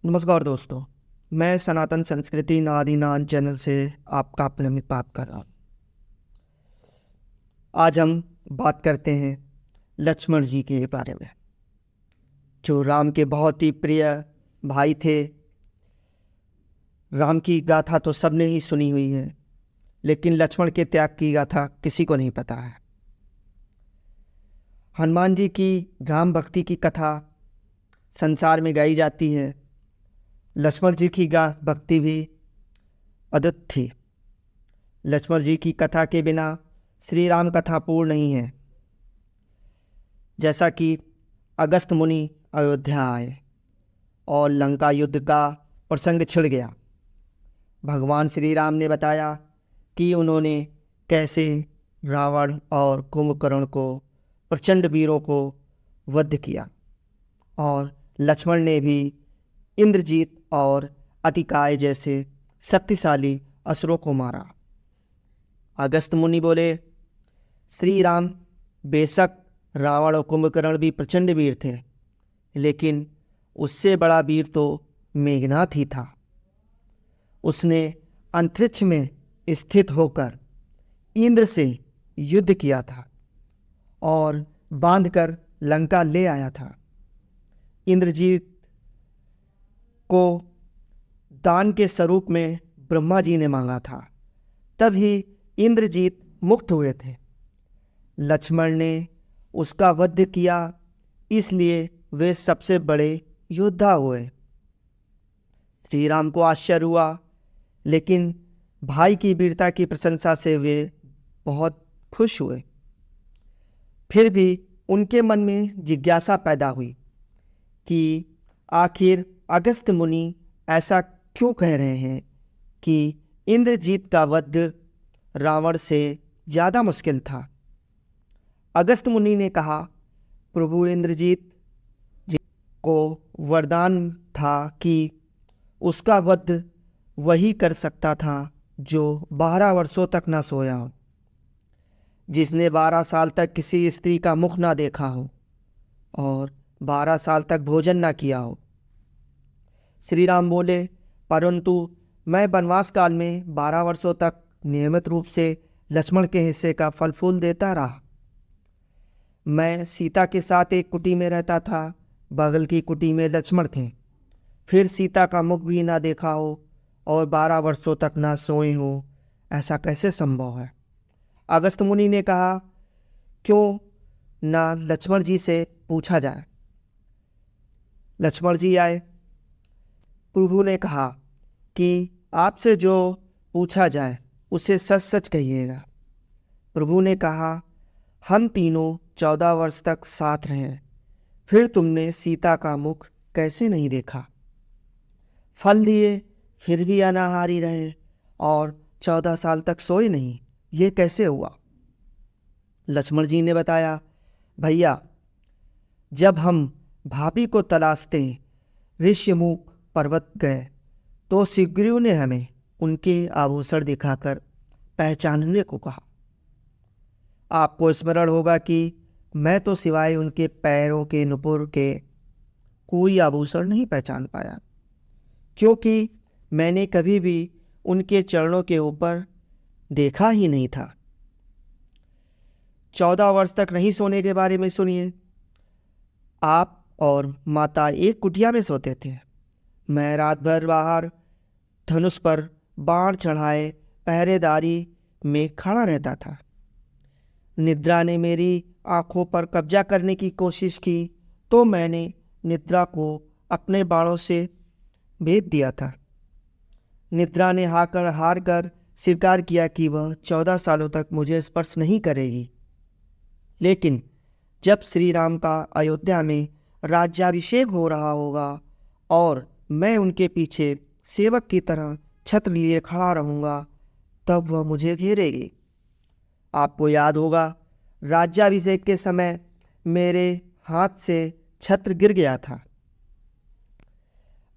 नमस्कार दोस्तों, मैं सनातन संस्कृति नादीनान चैनल से आपका अपने अमित बात कर रहा हूँ। आज हम बात करते हैं लक्ष्मण जी के बारे में, जो राम के बहुत ही प्रिय भाई थे। राम की गाथा तो सबने ही सुनी हुई है, लेकिन लक्ष्मण के त्याग की गाथा किसी को नहीं पता है। हनुमान जी की राम भक्ति की कथा संसार में गाई जाती है। लक्ष्मण जी की भक्ति भी अद्भुत थी। लक्ष्मण जी की कथा के बिना श्री राम कथा पूर्ण नहीं है। जैसा कि अगस्त मुनि अयोध्या आए और लंका युद्ध का प्रसंग छिड़ गया, भगवान श्री राम ने बताया कि उन्होंने कैसे रावण और कुंभकर्ण को, प्रचंड वीरों को वध किया, और लक्ष्मण ने भी इंद्रजीत और अतिकाय जैसे शक्तिशाली असुरों को मारा। अगस्त मुनि बोले, श्री राम बेशक रावण और कुंभकर्ण भी प्रचंड वीर थे, लेकिन उससे बड़ा वीर तो मेघनाथ ही था। उसने अंतरिक्ष में स्थित होकर इंद्र से युद्ध किया था और बांधकर लंका ले आया था। इंद्रजीत को दान के स्वरूप में ब्रह्मा जी ने मांगा था, तभी इंद्रजीत मुक्त हुए थे। लक्ष्मण ने उसका वध किया, इसलिए वे सबसे बड़े योद्धा हुए। श्री राम को आश्चर्य हुआ, लेकिन भाई की वीरता की प्रशंसा से वे बहुत खुश हुए। फिर भी उनके मन में जिज्ञासा पैदा हुई कि आखिर अगस्त मुनि ऐसा क्यों कह रहे हैं कि इंद्रजीत का वध रावण से ज़्यादा मुश्किल था। अगस्त मुनि ने कहा, प्रभु इंद्रजीत जी को वरदान था कि उसका वध वही कर सकता था जो 12 वर्षों तक न सोया हो, जिसने 12 साल तक किसी स्त्री का मुख ना देखा हो और 12 साल तक भोजन ना किया हो। श्री राम बोले, परंतु मैं वनवास काल में 12 वर्षों तक नियमित रूप से लक्ष्मण के हिस्से का फल फूल देता रहा। मैं सीता के साथ एक कुटी में रहता था, बगल की कुटी में लक्ष्मण थे। फिर सीता का मुख भी ना देखा हो और 12 वर्षों तक ना सोए हो, ऐसा कैसे संभव है। अगस्त मुनि ने कहा, क्यों ना लक्ष्मण जी से पूछा जाए। लक्ष्मण जी आए। प्रभु ने कहा कि आपसे जो पूछा जाए उसे सच सच कहिएगा। प्रभु ने कहा, हम तीनों 14 वर्ष तक साथ रहे, फिर तुमने सीता का मुख कैसे नहीं देखा। फल दिए फिर भी अनाहारी रहे और 14 साल तक सोए नहीं, ये कैसे हुआ। लक्ष्मण जी ने बताया, भैया, जब हम भाभी को तलाशते ऋष्यमुख पर्वत गए तो सुग्रीव ने हमें उनके आभूषण दिखाकर पहचानने को कहा। आपको स्मरण होगा कि मैं तो सिवाय उनके पैरों के नुपुर के कोई आभूषण नहीं पहचान पाया, क्योंकि मैंने कभी भी उनके चरणों के ऊपर देखा ही नहीं था। 14 वर्ष तक नहीं सोने के बारे में सुनिए। आप और माता एक कुटिया में सोते थे। मैं रात भर बाहर धनुष पर बाण चढ़ाए पहरेदारी में खड़ा रहता था। निद्रा ने मेरी आंखों पर कब्जा करने की कोशिश की तो मैंने निद्रा को अपने बाणों से भेद दिया था। निद्रा ने हार कर स्वीकार किया कि वह 14 सालों तक मुझे स्पर्श नहीं करेगी। लेकिन जब श्री राम का अयोध्या में राज्याभिषेक हो रहा होगा और मैं उनके पीछे सेवक की तरह छत्र लिए खड़ा रहूँगा, तब वह मुझे घेरेगी। आपको याद होगा, राज्याभिषेक के समय मेरे हाथ से छत्र गिर गया था।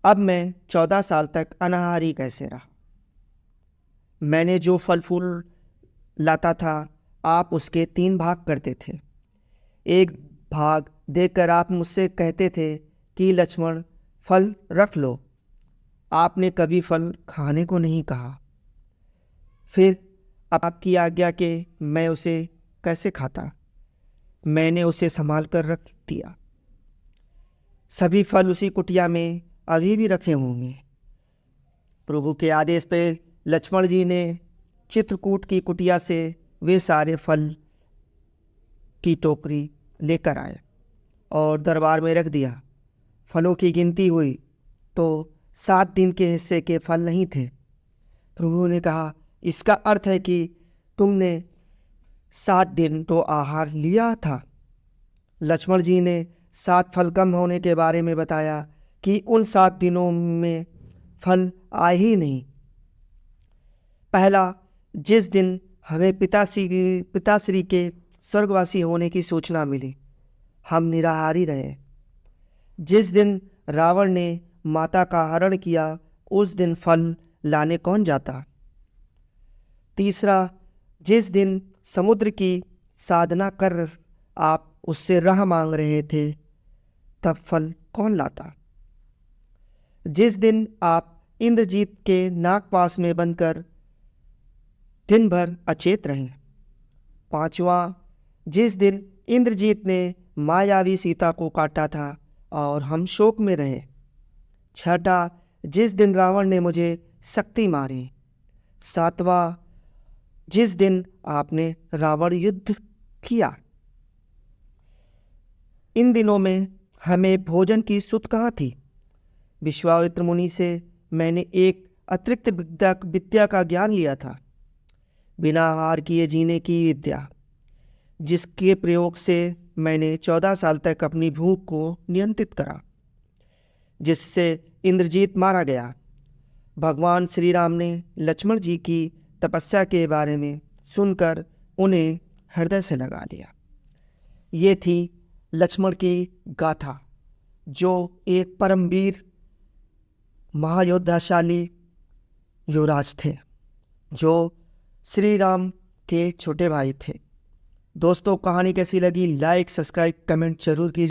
अब मैं 14 साल तक अनाहारी कैसे रहा। मैंने जो फल फूल लाता था, आप उसके 3 भाग करते थे। एक भाग देकर आप मुझसे कहते थे कि लक्ष्मण, फल रख लो, आपने कभी फल खाने को नहीं कहा, फिर आपकी आज्ञा के मैं उसे कैसे खाता? मैंने उसे संभाल कर रख दिया। सभी फल उसी कुटिया में अभी भी रखे होंगे। प्रभु के आदेश पे लक्ष्मण जी ने चित्रकूट की कुटिया से वे सारे फल की टोकरी लेकर आए और दरबार में रख दिया। फलों की गिनती हुई तो 7 दिन के हिस्से के फल नहीं थे। प्रभु ने कहा, इसका अर्थ है कि तुमने 7 दिन तो आहार लिया था। लक्ष्मण जी ने 7 फल कम होने के बारे में बताया कि उन 7 दिनों में फल आए ही नहीं। पहला, जिस दिन हमें पिताश्री के स्वर्गवासी होने की सूचना मिली, हम निराहारी रहे। जिस दिन रावण ने माता का हरण किया, उस दिन फल लाने कौन जाता? तीसरा, जिस दिन समुद्र की साधना कर आप उससे राह मांग रहे थे, तब फल कौन लाता? जिस दिन आप इंद्रजीत के नागपास में बनकर दिन भर अचेत रहे। पांचवा, जिस दिन इंद्रजीत ने मायावी सीता को काटा था और हम शोक में रहे। छठा, जिस दिन रावण ने मुझे शक्ति मारी। सातवां, जिस दिन आपने रावण युद्ध किया। इन दिनों में हमें भोजन की सुध कहाँ थी? विश्वामित्र मुनि से मैंने एक अतिरिक्त विद्या का ज्ञान लिया था, बिना आहार किए जीने की विद्या, जिसके प्रयोग से मैंने 14 साल तक अपनी भूख को नियंत्रित करा, जिससे इंद्रजीत मारा गया। भगवान श्री राम ने लक्ष्मण जी की तपस्या के बारे में सुनकर उन्हें हृदय से लगा लिया। ये थी लक्ष्मण की गाथा, जो एक परमवीर महायोद्धाशाली युवराज थे, जो श्री राम के छोटे भाई थे। दोस्तों, कहानी कैसी लगी? लाइक, सब्सक्राइब, कमेंट जरूर कीजिए।